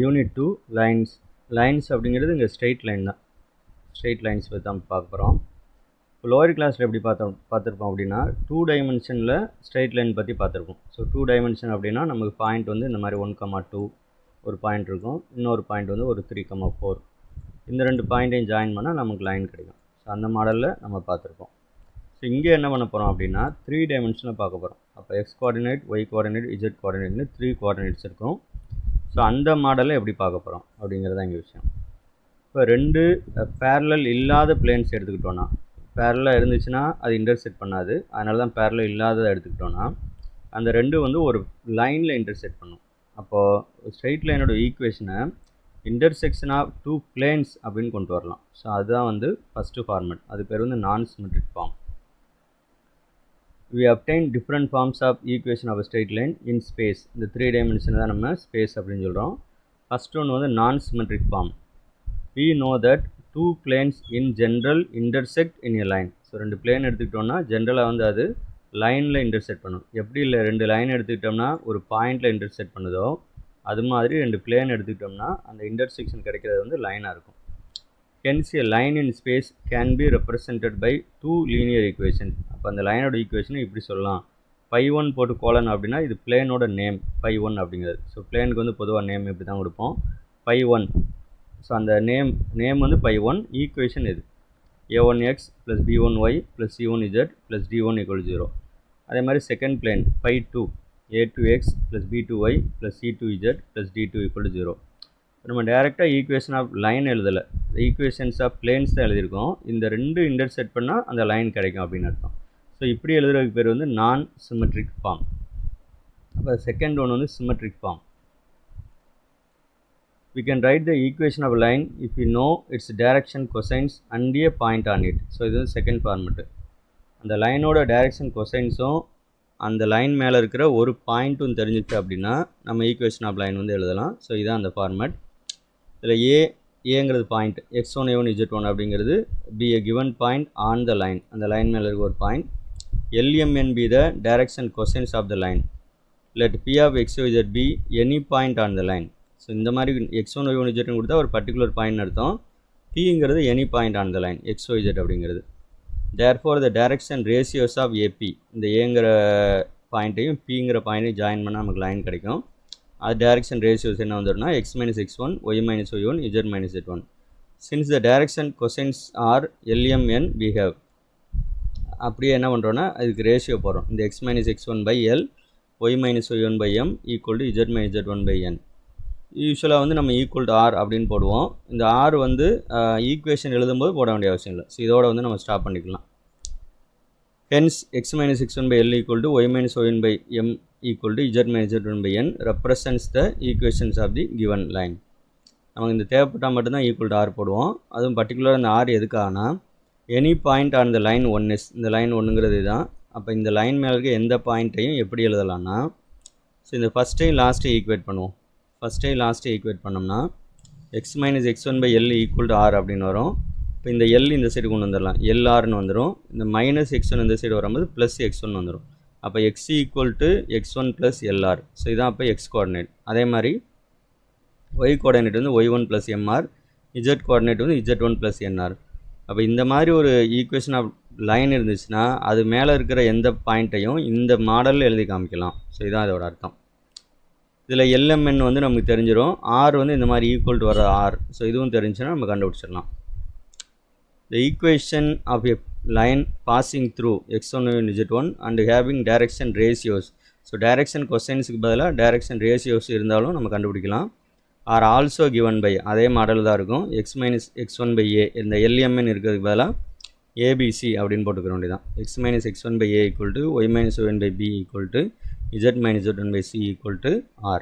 Unit 2 lines. Lines அப்படிங்கிறது இங்கே straight line தான். ஸ்ட்ரெயிட் லைன்ஸ் பற்றி தான் பார்க்க போகிறோம். இப்போ லோவர் கிளாஸில் எப்படி பார்த்துருப்போம் அப்படின்னா 2 டைமென்ஷனில் ஸ்ட்ரெயிட் லைன் பற்றி பார்த்துருப்போம். ஸோ 2 டைமென்ஷன் அப்படின்னா நமக்கு பாயிண்ட் வந்து இந்த மாதிரி 1,2 ஒரு பாயிண்ட் இருக்கும், இன்னொரு பாயிண்ட் வந்து ஒரு 3,4. இந்த ரெண்டு பாயிண்ட்டையும் ஜாயின் பண்ணால் நமக்கு லைன் கிடைக்கும். ஸோ அந்த மாடலில் நம்ம பார்த்துருப்போம். ஸோ இங்கே என்ன பண்ண போகிறோம் அப்படின்னா 3 டைமென்ஷனில் பார்க்க போகிறோம். அப்போ X coordinate, Y coordinate, Z கோஆர்டினேட்னு 3 கோஆர்டினேட்ஸ் இருக்கும். ஸோ அந்த மாடலை எப்படி பார்க்க போகிறோம் அப்படிங்கிறதான் இங்கே விஷயம். இப்போ ரெண்டு பேரலல் இல்லாத பிளேன்ஸ் எடுத்துக்கிட்டோன்னா, பேரலாக இருந்துச்சுன்னா அது இன்டர்செக்ட் பண்ணாது, அதனால தான் பேரலல் இல்லாததை எடுத்துக்கிட்டோன்னா அந்த ரெண்டு வந்து ஒரு லைனில் இன்டர்செக்ட் பண்ணும். அப்போது ஸ்ட்ரெயிட் லைனோட ஈக்குவேஷனை இன்டர்செக்ஷன் ஆஃப் 2 பிளேன்ஸ் அப்படின்னு கொண்டு வரலாம். ஸோ அதுதான் வந்து ஃபஸ்ட்டு ஃபார்மேட். அது பேர் வந்து நான் symmetric form. We obtain different forms of equation of a straight line in space. இந்த 3 dimension தான் நம்ம ஸ்பேஸ் அப்படின்னு சொல்கிறோம். ஃபஸ்ட் ஒன்று வந்து நான் symmetric form. We know that 2 planes in general intersect in a line. So ரெண்டு பிளேன் எடுத்துக்கிட்டோம்னா ஜென்ரலாக வந்து அது லைனில் இன்டர்செக்ட் பண்ணும். எப்படி இல்லை ரெண்டு லைன் எடுத்துக்கிட்டோம்னா ஒரு பாயிண்டில் இன்டர்செக்ட் பண்ணுதோ அது மாதிரி ரெண்டு பிளேன் எடுத்துக்கிட்டோம்னா அந்த இன்டர்செக்ஷன் கிடைக்கிறது வந்து லைனாக இருக்கும். Hence a line in space can be represented by 2 linear equations. அப்போ அந்த லைனோட ஈக்குவேஷனை இப்படி சொல்லலாம். π1 போட்டு கோலன் அப்படின்னா இது பிளேனோட நேம் π1 அப்படிங்கிறது. ஸோ பிளேனுக்கு வந்து பொதுவாக நேம் இப்படி தான் கொடுப்போம், π1. ஸோ அந்த நேம் வந்து π1. ஈக்குவேஷன் இது a1x + b1y + c1z + d1 = 0. அதே மாதிரி second plane π2 a2x + b2y + c2z + d2 = 0. நம்ம டேரெக்டாக ஈக்குவேஷன் ஆஃப் லைன் எழுதலை, ஈக்குவேஷன்ஸ் ஆஃப் பிளேன்ஸ் தான் எழுதியிருக்கோம். இந்த ரெண்டு இன்டர்செக்ட் பண்ணால் அந்த லைன் கிடைக்கும் அப்படின்னு அர்த்தம். ஸோ இப்படி எழுதுறதுக்கு பேர் வந்து நான் சிமெட்ரிக் ஃபார்ம். அப்போ செகண்ட் ஒன்று வந்து symmetric form. We can write the equation of a line if we know its direction, cosines and a point on it. So இது வந்து செகண்ட் ஃபார்மெட்டு. அந்த லைனோட டைரக்ஷன் கொசைன்ஸும் அந்த லைன் மேலே இருக்கிற ஒரு பாயிண்ட்டும் தெரிஞ்சிச்சு அப்படின்னா நம்ம ஈக்குவேஷன் ஆஃப் லைன் வந்து எழுதலாம். ஸோ இதுதான் அந்த ஃபார்மேட். இதில் ஏங்கிறது பாயிண்ட், x1 a1 z1 அப்படிங்கிறது be a given point on the line. அந்த லைன் மேலே இருக்க ஒரு point. LMN be the direction cosines of the line. Let p of x y z be any point on the line. So இந்த மாதிரி x1 y1 z1 கொடுத்தா ஒரு particular point அர்த்தம். pங்கிறது any point on the line x y z அப்படிங்கிறது. Therefore the direction ratios of AP, இந்த ஏங்கிற பாயிண்ட்டையும் pங்கிற பாயிண்ட்டையும் join பண்ணால் நமக்கு லைன் கிடைக்கும். அது டைரக்ஷன் ரேஷியோஸ் என்ன வந்துடும்னா x - x1, y - y1, z - z1. Since the direction cosines are LMN we have, அப்படியே என்ன பண்ணுறோன்னா அதுக்கு ரேஷியோ போடுறோம். இந்த x - x1/L, y - y1/M = z - z1/n. யூஸ்வலாக வந்து நம்ம = R அப்படின்னு போடுவோம். இந்த R வந்து ஈக்குவேஷன் எழுதும்போது போட வேண்டிய அவசியம் இல்லை. ஸோ இதோட வந்து நம்ம ஸ்டாப் பண்ணிக்கலாம். Hence x - x1/L = y - y1/M = z - z1/n represents the equations of the given line. நமக்கு இந்த தேவைப்பட்டால் மட்டும்தான் =R போடுவோம். அதுவும் பர்டிகுலர் அந்த R எதுக்காகனா any point on the line 1 is, இந்த லைன் 1ங்கிறது தான். அப்போ இந்த லைன் மேலே இருக்க எந்த பாயிண்ட்டையும் எப்படி எழுதலாம்னா, ஸோ இந்த ஃபஸ்ட்டையும் லாஸ்ட்டையும் ஈக்குவேட் பண்ணுவோம். ஃபஸ்ட்டையும் லாஸ்ட்டையும் ஈக்குவேட் பண்ணோம்னா x - x1/L = R அப்படின்னு வரும். இப்போ இந்த L இந்த சைடு கொண்டு வந்துடலாம், LRன்னு வந்துடும். இந்த -x1 இந்த சைடு வரும்போது +x1 வந்துடும். அப்போ x = x1 + LR. ஸோ இதான் அப்போ x கோஆர்டினேட். அதே மாதிரி y கோஆர்டினேட் வந்து y1 + mr, z கோஆர்டினேட் வந்து z1 + nr. அப்போ இந்த மாதிரி ஒரு ஈக்குவேஷன் ஆஃப் லைன் இருந்துச்சுன்னா அது மேலே இருக்கிற எந்த பாயிண்ட்டையும் இந்த மாடலில் எழுதி காமிக்கலாம். ஸோ இதான் அதோட அர்த்தம். இதில் LMN வந்து நமக்கு தெரிஞ்சிடும். R வந்து இந்த மாதிரி ஈக்குவல் டு வர R. ஸோ இதுவும் தெரிஞ்சுன்னா நம்ம கண்டுபிடிச்சிடலாம். The equation of a line passing through x1 y1 z1 and having direction ratios. So direction கொசைன்ஸுக்கு பதிலாக டைரக்ஷன் ரேஷியோஸ் இருந்தாலும் நம்ம கண்டுபிடிக்கலாம். ஆர் ஆல்சோ given by, அதே மாடல் தான் இருக்கும். x - x1/a, இந்த LMN இருக்கிறதுக்கு பதிலாக ABC அப்படின்னு போட்டுக்கிற வேண்டியதான். x - x1/a = y - y1/b = z - z1/c = R.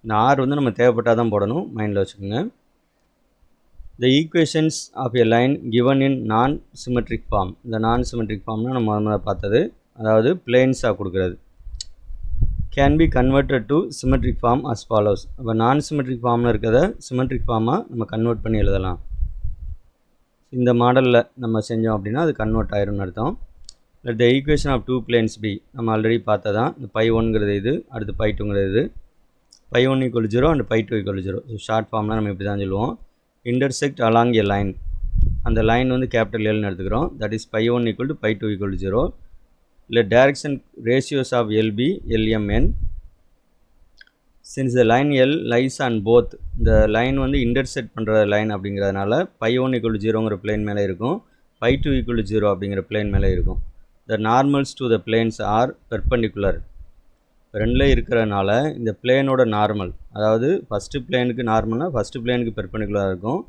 இந்த R வந்து நம்ம தேவைப்பட்டால் தான் போடணும், மைண்டில் வச்சுக்கோங்க. The equations of a line given in non-symmetric form. இந்த non-symmetric formனா நம்ம முதல்ல பார்த்தது, அதாவது பிளேன்ஸாக கொடுக்குறது, can be converted to symmetric form as follows. அப்போ non-symmetric formல இருக்கிறத symmetric ஃபார்மாக நம்ம கன்வெர்ட் பண்ணி எழுதலாம். இந்த மாடலில் நம்ம செஞ்சோம் அப்படின்னா அது கன்வெர்ட் ஆயிரும்னு அர்த்தம். Let the equation of 2 planes be, நம்ம ஆல்ரெடி பார்த்ததான். இந்த π1ங்கிறது இது, அடுத்து π2ங்கிறது இது. pi1 equal to 0 and pi2 equal to 0. So short ஃபார்ம்லாம் நம்ம இப்படி தான் சொல்லுவோம். இன்டர்செக்ட் அலாங் எ லைன், அந்த லைன் வந்து கேபிட்டல் எல்னு எடுத்துக்கிறோம். That is pi1 equal to pi2 equal to 0. இல்லை direction ratios of LB LMN. Since the line L lies on both, இந்த லைன் வந்து இன்டர்செக்ட் பண்ணுற லைன் அப்படிங்கிறதுனால pi1 equal to 0ங்கிற பிளேன் மேலே இருக்கும், pi2 equal to 0 அப்படிங்கிற பிளேன் மேலே இருக்கும். The normals to the planes are perpendicular. ரெண்டில் இருக்கிறனால இந்த பிளேனோட நார்மல், அதாவது ஃபஸ்ட்டு பிளேனுக்கு நார்மல்னால் ஃபஸ்ட்டு பிளேனுக்கு பெர்பெண்டிகுலராக இருக்கும்,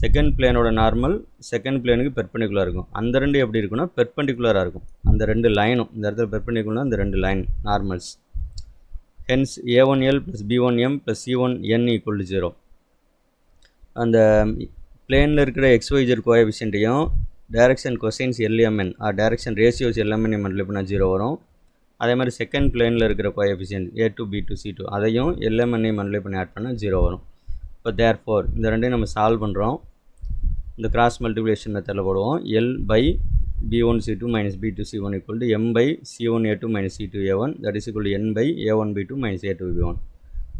செகண்ட் பிளேனோட நார்மல் செகண்ட் பிளேனுக்கு பெர்பெண்டிகுலராக இருக்கும். அந்த ரெண்டு எப்படி இருக்குன்னா பெர்பெண்டிகுலராக இருக்கும். அந்த ரெண்டு லைனும் இந்த இடத்துல பெர்பெண்டிகுலராக இந்த ரெண்டு line normals. Hence a1l + b1m + c1n equal to 0. அந்த பிளேனில் இருக்கிற xyz கோஎஃபிஷியன்ட்டையும் direction cosines LMN are direction ratios LMN multiply பண்ணால் 0 வரும். அதே மாதிரி செகண்ட் பிளேனில் இருக்கிற கோஎஃபிஷியன்ட் a2 b2 c2 அதையும் LMN மல்டிப்ளை பண்ணி ஆட் பண்ணால் 0 வரும். இப்போ தேர்ஃபோர் இந்த ரெண்டையும் நம்ம சால்வ் பண்ணுறோம். இந்த கிராஸ் மல்டிப்ளிகேஷன் மெத்தடில் போடுவோம். L by b1 c2 minus b2 c1 equal to m by c1 a2 minus c2 a1, that is equal to n by a1 b2 minus a2 b1.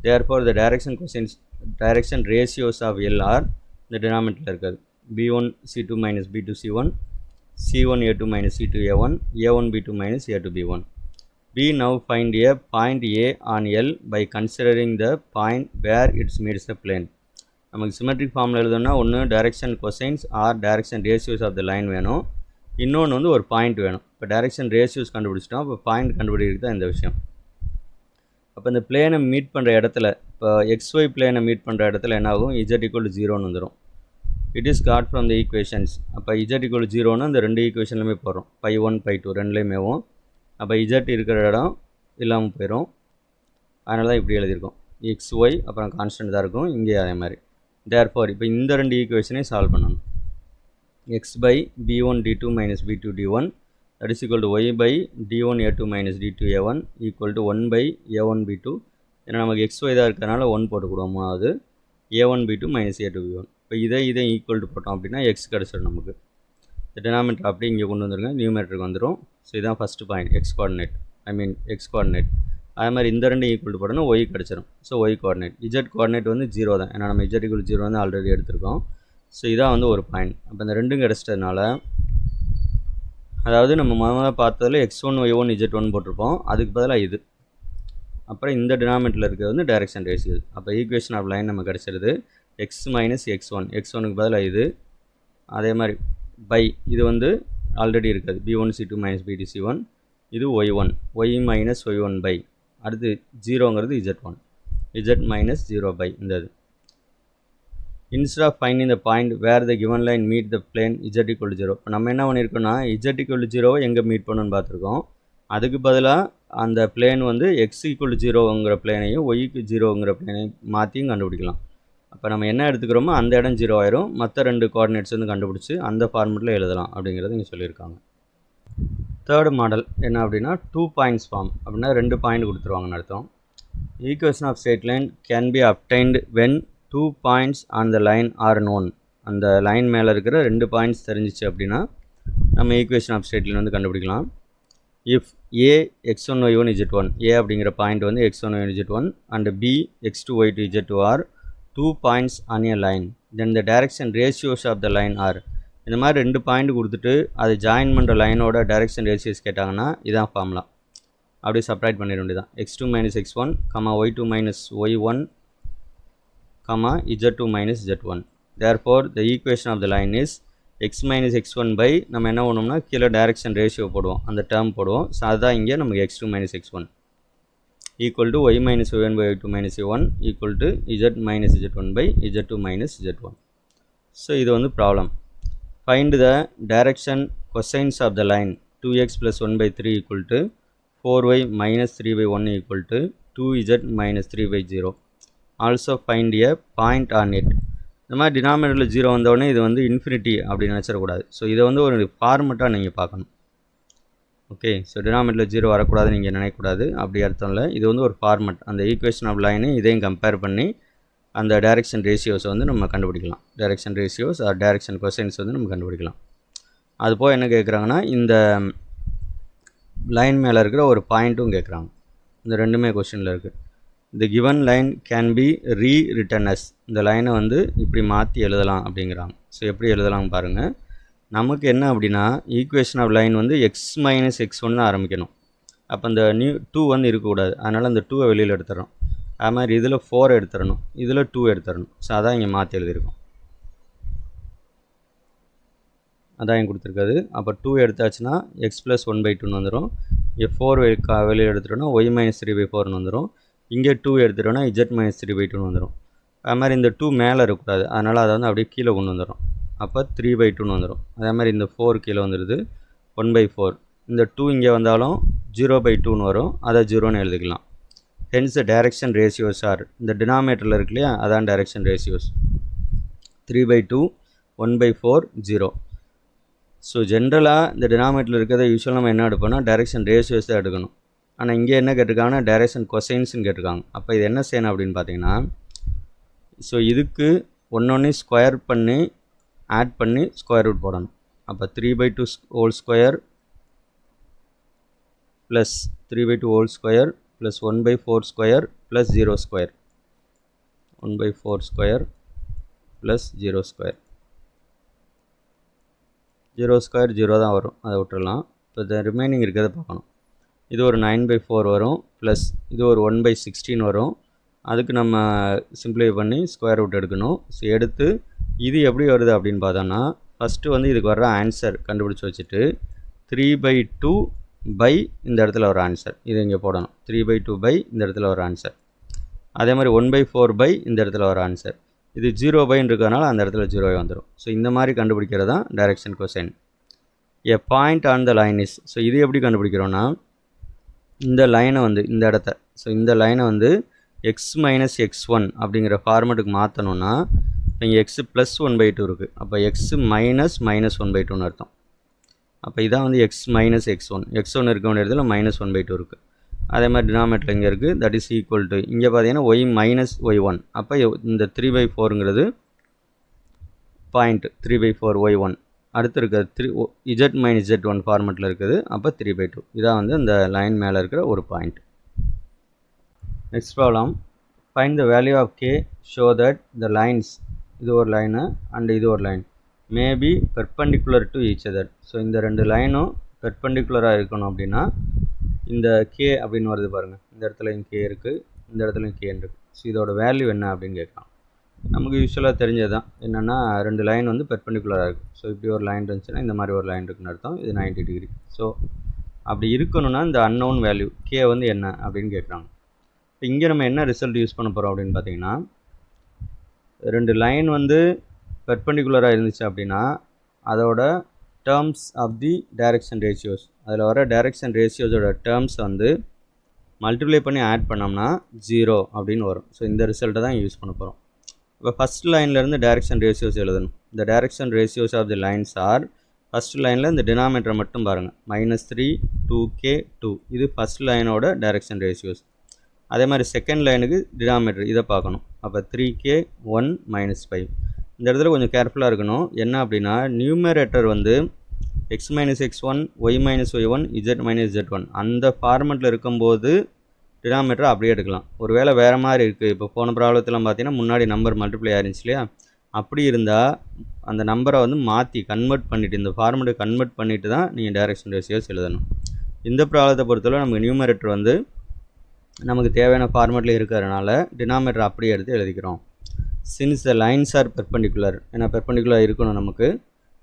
Therefore the direction cosines, direction ratios of L are the denominator இருக்காது. b1 c2 minus b2 c1, c1 a2 minus c2 a1, a1 b2 minus a2 b1. We now find a point A on L by considering the point where it meets the plane. நமக்கு symmetric ஃபார்மில் எழுதணும்னா ஒன்று direction cosines or direction ratios of the line வேணும், இன்னொன்று வந்து ஒரு point வேணும். இப்போ டைரக்ஷன் ரேஷியோஸ் கண்டுபிடிச்சிட்டோம், இப்போ பாயிண்ட் கண்டுபிடிக்கிறது தான் இந்த விஷயம். அப்போ இந்த பிளேனை மீட் பண்ணுற இடத்துல, இப்போ XY பிளேனை மீட் பண்ணுற இடத்துல என்ன ஆகும், Z equal to 0ன்னு வந்துடும். It is got from the equations. அப்போ Z equal to 0ன்னு அந்த ரெண்டு ஈக்குவேஷன்லையுமே போடுறோம், pi1 pi2 ரெண்டுலேயுமேவும். அப்போ Z இருக்கிற இடம் இல்லாமல் போயிடும், அதனால தான் இப்படி எழுதியிருக்கோம். XY அப்புறம் கான்ஸ்டன்ட் தான் இருக்கும், இங்கே அதே மாதிரி. தேர்ஃபோர் இப்போ இந்த ரெண்டு ஈக்குவேஷனையும் சால்வ் பண்ணணும். x by b1 d2 minus b2 d1, that is equal to y by d1 a2 minus d2 a1 equal to 1 by a1 b2. ஏன்னா நமக்கு xy தான் இருக்கிறதுனால 1 போட்டுக்கிடுவோம். அது a1 b2 minus a2 b1. இப்போ இதை ஈக்குவல் டு போட்டோம் அப்படின்னா x கிடச்சிடும் நமக்கு. இந்த டினாமினேட்டர் அப்படி இங்கே கொண்டு வந்துருங்க, நியூமரேட்டருக்கு வந்துடும். ஸோ இதுதான் first point, x coordinate, x coordinate. அதே மாதிரி இந்த ரெண்டு ஈக்குவல் டு போட்டோன்னா y கிடச்சிடும். So y coordinate, z coordinate வந்து 0 தான், ஏன்னா நம்ம z equal to 0 வந்து ஆல்ரெடி எடுத்திருக்கோம். ஸோ இதான் வந்து ஒரு பாயிண்ட். அப்போ இந்த ரெண்டும் கிடச்சிட்டதுனால, அதாவது நம்ம முதல்ல பார்த்ததில் x1 y1 z1 போட்டிருப்போம், அதுக்கு பதிலாக இது. அப்புறம் இந்த டினாமினேட்டரில் இருக்கிறது வந்து டைரக்ஷன் ரேஷியோஸ். அப்போ ஈக்குவேஷன் ஆஃப் லைன் நம்ம கிடச்சிருது x minus x1, x1க்கு பதிலாக இது. அதே மாதிரி பை இது வந்து ஆல்ரெடி இருக்காது, b1 c2 minus b2 c1, இது y1, y minus y1 by, அடுத்து 0ங்கிறது z1, z minus 0 பை இந்த இது. Instead of finding the point where the given line meet the plane z equal to 0, இப்போ நம்ம என்ன பண்ணியிருக்கோம்னா z equal to 0 எங்கே meet பண்ணணும்னு பார்த்துருக்கோம். அதுக்கு பதிலாக அந்த பிளேன் வந்து x equal to 0ங்கிற பிளேனையும் yக்கு 0ங்கிற பிளேனையும் மாற்றியும் கண்டுபிடிக்கலாம். அப்போ நம்ம என்ன எடுத்துக்கிறோமோ அந்த இடம் 0 ஆயிரும், மற்ற ரெண்டு கோஆர்டினேட்ஸ் வந்து கண்டுபிடிச்சி அந்த ஃபார்மெட்டில் எழுதலாம் அப்படிங்கிறது இங்கே சொல்லியிருக்காங்க. தேர்டு மாடல் என்ன அப்படின்னா 2 பாயிண்ட்ஸ் ஃபார்ம். அப்படின்னா 2 பாயிண்ட் கொடுத்துருவாங்கன்னு அர்த்தம். Equation of straight line can be obtained when 2 points on the line are known. அந்த லைன் மேலே இருக்கிற 2 பாயிண்ட்ஸ் தெரிஞ்சிச்சு அப்படின்னா நம்ம ஈக்குவேஷன் ஆஃப் ஸ்ட்ரெயிட் லைன் வந்து கண்டுபிடிக்கலாம். If A x1 y1 z1, A அப்படிங்கிற பாயிண்ட் வந்து x1 y1 z1 and B x2 y2 z2 are 2 points on a line, then the direction ratios of the line are. இந்த மாதிரி 2 point கொடுத்துட்டு அது join பண்ணுற லைனோட direction ratios கேட்டாங்கன்னா இதான் formula. அப்படியே செப்பரேட் பண்ணிட வேண்டியதான். x2 minus x1, y2 minus y1, z2 minus z1. Therefore the equation of the line is x minus x1 by, நம்ம என்ன பண்ணோம்னா கீழே டைரக்ஷன் ரேஷியோ போடுவோம், அந்த டேர்ம் போடுவோம். ஸோ அதுதான் இங்கே நமக்கு x2 minus x1 equal to y minus y1 by y2 minus y1 equal to z minus z1 by z2 minus z1. So இது வந்து problem. Find the direction cosines of the line 2x plus 1 by 3 equal to 4y minus 3 by 1 equal to 2z minus 3 by 0. Also find a point on it. இந்த மாதிரி டினாமினேட்டரில் 0 வந்தோடனே இது வந்து infinity அப்படின்னு நினச்சிடக்கூடாது. So இதை வந்து ஒரு ஃபார்மெட்டாக நீங்கள் பார்க்கணும். ஓகே, ஸோ டினாமினேட்டரில் 0 வரக்கூடாதுன்னு நீங்கள் நினைக்கக்கூடாது, அப்படி அர்த்தம் இல்லை. இது வந்து ஒரு ஃபார்மெட். அந்த ஈக்குவேஷன் ஆஃப் லைனு இதையும் கம்பேர் பண்ணி அந்த டைரக்ஷன் ரேஷியோஸை வந்து நம்ம கண்டுபிடிக்கலாம். Direction ratios R direction cosines வந்து நம்ம கண்டுபிடிக்கலாம். அதுபோல் என்ன கேட்குறாங்கன்னா இந்த லைன் மேலே இருக்கிற ஒரு பாயிண்ட்டும் கேட்குறாங்க. இந்த ரெண்டுமே கொஸ்டினில் இருக்குது. the given line can be rewritten as, இந்த லைனை வந்து இப்படி மாற்றி எழுதலாம் அப்படிங்கிறாங்க. ஸோ எப்படி எழுதலாம் பாருங்கள். நமக்கு என்ன அப்படின்னா ஈக்குவேஷன் ஆஃப் லைன் வந்து x மைனஸ் x1 ஆரம்பிக்கணும். அப்போ இந்த 2 வந்து இருக்கக்கூடாது. அதனால் அந்த 2வை வெளியில் எடுத்துடணும். அது மாதிரி இதில் 4 எடுத்துடணும், இதில் 2 எடுத்துடணும். ஸோ அதான் இங்கே மாற்றி எழுதியிருக்கோம். அதான் இங்கே கொடுத்துருக்காது. அப்போ 2 எடுத்தாச்சுன்னா எக்ஸ் ப்ளஸ் 1/2 வந்துடும். இங்கே 4 வெளியில் எடுத்துட்டோன்னா ஒய் மைனஸ் 3/4 வந்துடும். இங்கே 2 எடுத்துட்டோன்னா z மைனஸ் 3/2 வந்துடும். அது மாதிரி இந்த 2 மேலே இருக்கக்கூடாது. அதனால் அதை வந்து அப்படியே கீழே கொண்டு வந்துடும். அப்போ 3/2 வந்துடும். அதே மாதிரி இந்த 4 கீழே வந்துடுது, 1/4. இந்த 2 இங்கே வந்தாலும் 0/2 வரும். அதை 0ன்னு எழுதிக்கலாம். Hence the direction ratios R, இந்த டினாமினேட்டரில் இருக்கு இல்லையா, அதான் டைரக்ஷன் ரேஷியோஸ். 3/2, 1/4, 0. ஸோ ஜென்ரலாக இந்த டினாமினேட்டரில் இருக்கிறத யூஸ்வலாக நம்ம என்ன எடுப்போம்னா டைரக்ஷன் ரேஷியோஸ் தான் எடுக்கணும். ஆனால் இங்கே என்ன கேட்டிருக்காங்கன்னா டைரக்ஷன் கொசைன்ஸ்னு கேட்டிருக்காங்க. அப்போ இது என்ன செய்யணும் அப்படின்னு பார்த்தீங்கன்னா, ஸோ இதுக்கு ஒன்று ஸ்கொயர் பண்ணி ஆட் பண்ணி ஸ்கொயர் ரூட் போடணும். அப்போ 3/2 whole square plus 3/2 whole square plus 1/4 square plus 0 square, 1/4 square plus 0 square. 0 square 0 தான் வரும், அதை விட்டுடலாம். இப்போ இந்த ரிமைனிங் இருக்கிறத பார்க்கணும். இது ஒரு 9/4 வரும், ப்ளஸ் இது ஒரு 1/16 வரும். அதுக்கு நம்ம சிம்பிளை பண்ணி ஸ்கொயர் ரூட் எடுக்கணும். ஸோ எடுத்து இது எப்படி வருது அப்படின்னு பார்த்தோன்னா, ஃபஸ்ட்டு வந்து இதுக்கு வர்ற ஆன்சர் கண்டுபிடிச்சி வச்சுட்டு 3/2 பை இந்த இடத்துல ஒரு ஆன்சர் இது இங்கே போடணும். 3/2 பை இந்த இடத்துல ஒரு ஆன்சர். அதே மாதிரி 1/4 பை இந்த இடத்துல ஒரு ஆன்சர். இது 0 பைன்னு இருக்கிறதுனால அந்த இடத்துல 0 வந்துடும். ஸோ இந்த மாதிரி கண்டுபிடிக்கிறது தான் direction cosine. A point on the line is, so இது எப்படி கண்டுபிடிக்கிறோன்னா, இந்த லைனை வந்து இந்த இடத்த, ஸோ இந்த லைனை வந்து எக்ஸ் மைனஸ் x1 அப்படிங்கிற ஃபார்மெட்டுக்கு மாற்றணுன்னா, இங்கே எக்ஸ் ப்ளஸ் 1/2 இருக்குது. அப்போ எக்ஸ் மைனஸ் -1/2ன்னு அர்த்தம். அப்போ இதான் வந்து எக்ஸ் மைனஸ் x1 இருக்க வேண்டிய இடத்துல -1/2 இருக்குது. அதே மாதிரி டினாமினேட்டர் இங்கே இருக்குது, தட் இஸ் ஈக்குவல் டு இங்கே பார்த்தீங்கன்னா ஒய் மைனஸ் y1. அப்போ இந்த 3/4ங்கிறது பாயிண்ட் 3/4 y1. அடுத்து இருக்கிறது z மைனஸ் z1 ஃபார்மெட்டில் இருக்குது. அப்போ 3/2 இதான் வந்து இந்த லைன் மேலே இருக்கிற ஒரு point. Next problem, find the value of k show that the lines, இது ஒரு லைனு அண்ட் இது ஒரு line maybe perpendicular to each other. So இந்த ரெண்டு லைனும் பெர்பெண்டிகுலராக இருக்கணும் அப்படின்னா இந்த k அப்படின்னு வருது பாருங்கள், இந்த இடத்துலையும் k இருக்குது, இந்த இடத்துலையும் k இருக்குது. ஸோ இதோட வேல்யூ என்ன அப்படின்னு கேட்கலாம். நமக்கு யூஸ்வலாக தெரிஞ்சது தான் என்னென்னா, ரெண்டு லைன் வந்து பெர்பெண்டிகுலராக இருக்குது. ஸோ இப்படி ஒரு லைன் இருந்துச்சுன்னா இந்த மாதிரி ஒரு லைன் இருக்குன்னு அர்த்தம். இது 90 டிகிரி. ஸோ அப்படி இருக்கணும்னா இந்த அன்னோன் வேல்யூ k வந்து என்ன அப்படின்னு கேட்குறாங்க. இப்போ இங்கே நம்ம என்ன ரிசல்ட் யூஸ் பண்ண போகிறோம் அப்படின்னு பார்த்தீங்கன்னா, ரெண்டு லைன் வந்து பெர்பெண்டிகுலராக இருந்துச்சு அப்படின்னா அதோட terms of the direction ratios, அதில் வர டைரக்ஷன் ரேஷியோஸோட டேர்ம்ஸ் வந்து மல்டிப்ளை பண்ணி ஆட் பண்ணோம்னா 0 அப்படின்னு வரும். ஸோ இந்த ரிசல்ட்டை தான் யூஸ் பண்ண போகிறோம். இப்போ ஃபஸ்ட் லைன்லேருந்து டைரக்ஷன் ரேஷியோஸ் எழுதணும். இந்த direction ratios of the lines are, first லைனில் இந்த டினாமினேட்டரை மட்டும் பாருங்கள், -3, 2k, 2. இது ஃபஸ்ட் லைனோட டைரக்ஷன் ரேஷியோஸ். அதே மாதிரி செகண்ட் லைனுக்கு டினாமினேட்டர் இதை பார்க்கணும். அப்போ 3k, 1, -5. இந்த இடத்துல கொஞ்சம் கேர்ஃபுல்லாக இருக்கணும். என்ன அப்படின்னா, நியூமரேட்டர் வந்து x minus x1, y minus y1, z minus z1 அந்த ஃபார்மெட்டில் இருக்கும்போது டினாமினேட்டர் அப்படியே எடுக்கலாம். ஒரு வேளை வேறு மாதிரி இருக்குது, இப்போ போன ப்ராப்ளத்தில் பார்த்தீங்கன்னா முன்னாடி நம்பர் மல்டிப்ளை ஆயிருந்துச்சு இல்லையா, அப்படி இருந்தால் அந்த நம்பரை வந்து மாற்றி கன்வெர்ட் பண்ணிவிட்டு, இந்த ஃபார்மெட்டை கன்வெர்ட் பண்ணிவிட்டு தான் நீங்கள் டைரக்ஷன் ரேஷியோஸ் எழுதணும். இந்த ப்ராப்ளத்தை பொறுத்தவரை நமக்கு நியூமரேட்டர் வந்து நமக்கு தேவையான ஃபார்மெட்டில் இருக்கிறதுனால டினாமினேட்டர் அப்படியே எடுத்து எழுதிக்கிறோம். Since the lines are perpendicular, ஏன்னா பெர்பெண்டிகுலர் இருக்கணும் நமக்கு.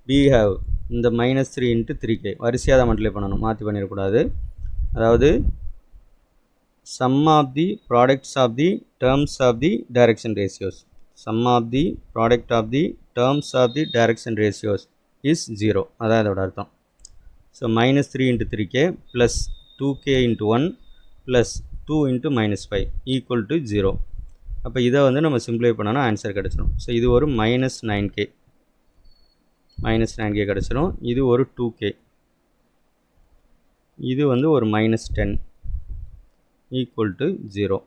we have இந்த -3 × 3k வரிசையாக தான் மல்டிப்ளை பண்ணணும், மாற்றி பண்ணிடக்கூடாது. அதாவது sum of the products of the terms of the direction ratios, sum of the product of the terms of the direction ratios is 0. அதான் இதோட அர்த்தம். So -3 × 3k plus 2k × 1 plus 2 × -5 equal to 0. அப்போ இதை வந்து நம்ம சிம்பிளை பண்ணோன்னா ஆன்சர் கிடச்சிடும். ஸோ இது ஒரு -9k கிடச்சிடும். இது ஒரு 2k, இது வந்து ஒரு -10 ஈக்குவல் டு 0.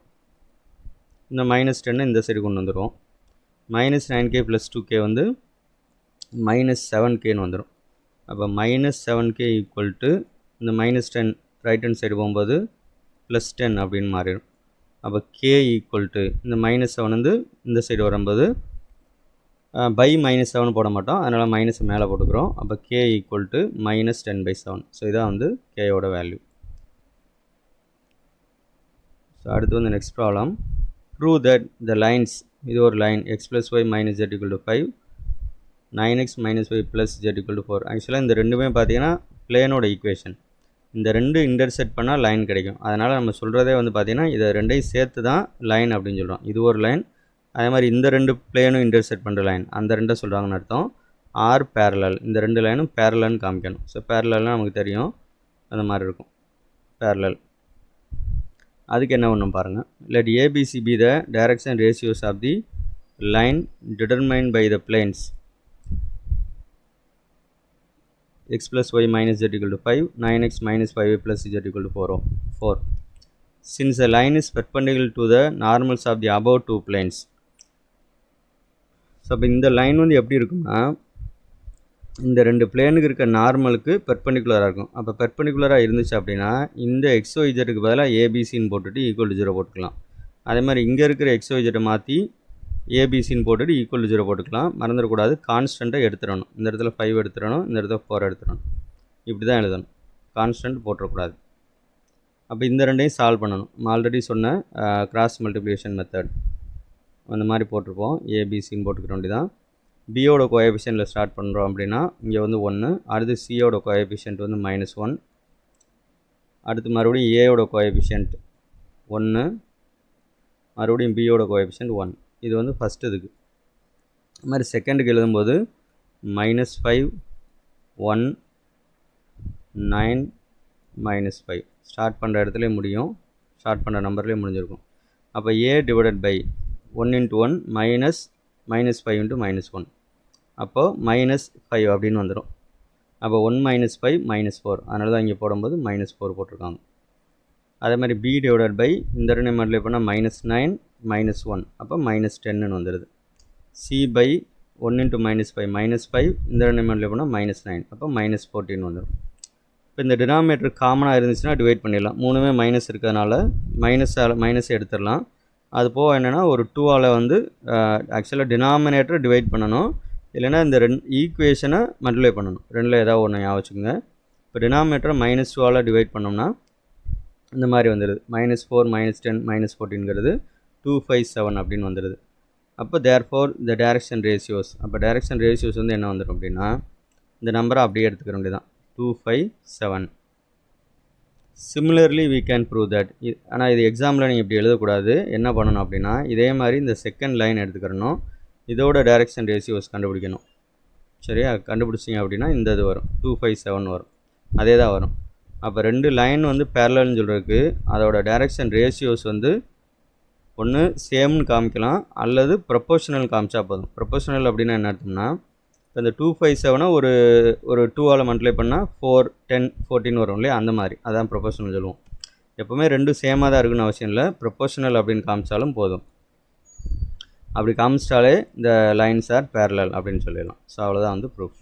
இந்த -10 இந்த சைடு கொண்டு வந்துடும். -9k ப்ளஸ் 2k வந்து -7kன்னு வந்துடும். அப்போ -7k ஈக்குவல் டு இந்த -10 ரைட் ஹேண்ட் சைடு போகும்போது +10 அப்படின்னு மாறிடும். அப்போ கே ஈக்குவல் டு இந்த -7 வந்து இந்த சைடு வரும்போது பை -7 போட மாட்டோம், அதனால் மைனஸ் மேலே போட்டுக்கிறோம். அப்போ கே ஈக்குவல் டு -10/7. ஸோ இதான் வந்து கேயோட வேல்யூ. ஸோ அடுத்து வந்து next problem. Prove that the lines, இது ஒரு line x + y - z = 5, 9x - y + z = 4. ஆக்சுவலாக இந்த ரெண்டுமே பார்த்தீங்கன்னா பிளேனோட ஈக்குவேஷன். இந்த ரெண்டு இன்டர்செக்ட் பண்ணால் லைன் கிடைக்கும். அதனால் நம்ம சொல்கிறதே வந்து பார்த்திங்கன்னா இதை ரெண்டையும் சேர்த்து தான் லைன் அப்படின்னு சொல்கிறோம். இது ஒரு லைன், அதே மாதிரி இந்த ரெண்டு பிளேனும் இன்டர்செக்ட் பண்ணுற லைன், அந்த ரெண்டை சொல்கிறாங்கன்னு அர்த்தம். ஆர் பேரலல், இந்த ரெண்டு லைனும் பேரலல்னு காமிக்கணும். ஸோ பேரலல்னால் நமக்கு தெரியும் அந்த மாதிரி இருக்கும் பேரலல். அதுக்கு என்ன பண்ணணும் பாருங்கள். let ABC be the direction ratios of the line determined by the planes x + y - z = 5, 9x - y + z = 4. Since the line is perpendicular to the normals of the above two planes. So அப்போ இந்த line வந்து எப்படி இருக்கும்னா இந்த ரெண்டு பிளேனுக்கு இருக்க நார்மலுக்கு பெர்பெண்டிகுலராக இருக்கும். அப்போ பெர்பெண்டிகுலராக இருந்துச்சு அப்படின்னா இந்த XYZக்கு பதிலாக ஏபிசின்னு போட்டுட்டு = 0 போட்டுக்கலாம். அதே மாதிரி இங்கே இருக்கிற XYZை மாற்றி ஏபிசின்னு போட்டுட்டு = 0 போட்டுக்கலாம். மறந்துடக்கூடாது, கான்ஸ்டண்ட்டை எடுத்துடணும். இந்த இடத்துல 5 எடுத்துடணும், இந்த இடத்துல 4 எடுத்துடணும். இப்படி தான் எழுதணும், கான்ஸ்டன்ட் போட்டுறக்கூடாது. அப்போ இந்த ரெண்டையும் சால்வ் பண்ணணும். ஆல்ரெடி சொன்ன கிராஸ் மல்டிப்ளிகேஷன் மெத்தட் அந்த மாதிரி போட்டிருப்போம். ஏபிசின்னு போட்டுக்கிற வேண்டியதான். பியோட கோஎஃபிஷியன்ட்டில் ஸ்டார்ட் பண்ணுறோம் அப்படின்னா இங்கே வந்து 1, அடுத்து சியோட கோஎஃபிஷியன்ட் வந்து -1, அடுத்து மறுபடியும் ஏயோட கோஎஃபிஷியன்ட் 1, மறுபடியும் பியோட கோஎஃபிஷியன்ட் 1. இது வந்து ஃபஸ்ட்டு இதுக்கு. அது மாதிரி செகண்டுக்கு எழுதும்போது -5, 1, 9, -5 ஸ்டார்ட் பண்ணுற இடத்துலேயே முடியும், ஸ்டார்ட் பண்ணுற நம்பர்லேயே முடிஞ்சிருக்கும். அப்போ a / 1 × 1 -5 × -1, அப்போது -5 அப்படின்னு வந்துடும். அப்போ 1 - 5 -4, அதனால தான் இங்கே போடும்போது -4 போட்டிருக்காங்க. அதே மாதிரி b / இந்த ரெண்டு மல்டிப்ளை பண்ணால் -9 -1, அப்போ -10ன்னு வந்துடுது. c / 1 × -5 -5, இந்த ரெண்டு மல்டிப்ளை பண்ணால் -9, அப்போ -14 வந்துடும். இப்போ இந்த டினாமினேட்டர் காமனாக இருந்துச்சுன்னா டிவைட் பண்ணிடலாம். மூணுமே மைனஸ் இருக்கிறதுனால மைனஸை எடுத்துடலாம். அது போக என்னென்னா ஒரு 2ஆல் வந்து ஆக்சுவலாக டினாமினேட்டரை டிவைட் பண்ணணும், இல்லைனா இந்த ஈக்குவேஷனை மல்டிப்ளை பண்ணணும். ரெண்டில் ஏதாவது ஒன்று ஞாபகம் வச்சுக்கோங்க. இப்போ டினாமினேட்டரை -2ஆல் டிவைட் பண்ணோம்னா இந்த மாதிரி வந்துடுது. -4 -10 -14ங்கிறது 257 அப்படின்னு வந்துடுது. அப்போ தேர்ஃபோர் த டைரக்ஷன் ரேஷியோஸ், அப்போ டைரக்ஷன் ரேஷியோஸ் வந்து என்ன வந்துடும் அப்படின்னா இந்த நம்பரை அப்படியே எடுத்துக்க வேண்டியதான், 257. Similarly we can prove that. ஆனால் இது எக்ஸாமில் நீங்கள் இப்படி எழுதக்கூடாது. என்ன பண்ணணும் அப்படின்னா இதே மாதிரி இந்த செகண்ட் லைன் எடுத்துக்கிறணும், இதோட டைரக்ஷன் ரேஷியோஸ் கண்டுபிடிக்கணும். சரியா, கண்டுபிடிச்சிங்க அப்படின்னா இந்த இது வரும் 257 வரும், அதே தான் வரும். அப்போ ரெண்டு லைன் வந்து பேரலல்னு சொல்கிறதுக்கு அதோட டைரக்ஷன் ரேஷியோஸ் வந்து ஒன்று சேம்னு காமிக்கலாம் அல்லது ப்ரொபோஷனல் காமிச்சா போதும். ப்ரொபோஷனல் அப்படின்னா என்ன அர்த்தம்னா இப்போ இந்த 257 ஒரு 2ஆல் மல்டிப்ளை பண்ணால் 4, 10, 14 வரும் இல்லையா, அந்த மாதிரி அதான் ப்ரொபோஷனல் சொல்லுவோம். எப்போவுமே ரெண்டும் சேமாக தான் இருக்குன்னு அவசியம் இல்லை, ப்ரொபோஷனல் அப்படின்னு காமிச்சாலும் போதும். அப்படி காமிச்சிட்டாலே இந்த லைன்ஸ் ஆர் பேரலல் அப்படின்னு சொல்லிடலாம். ஸோ அவ்வளோதான் வந்து ப்ரூஃப்.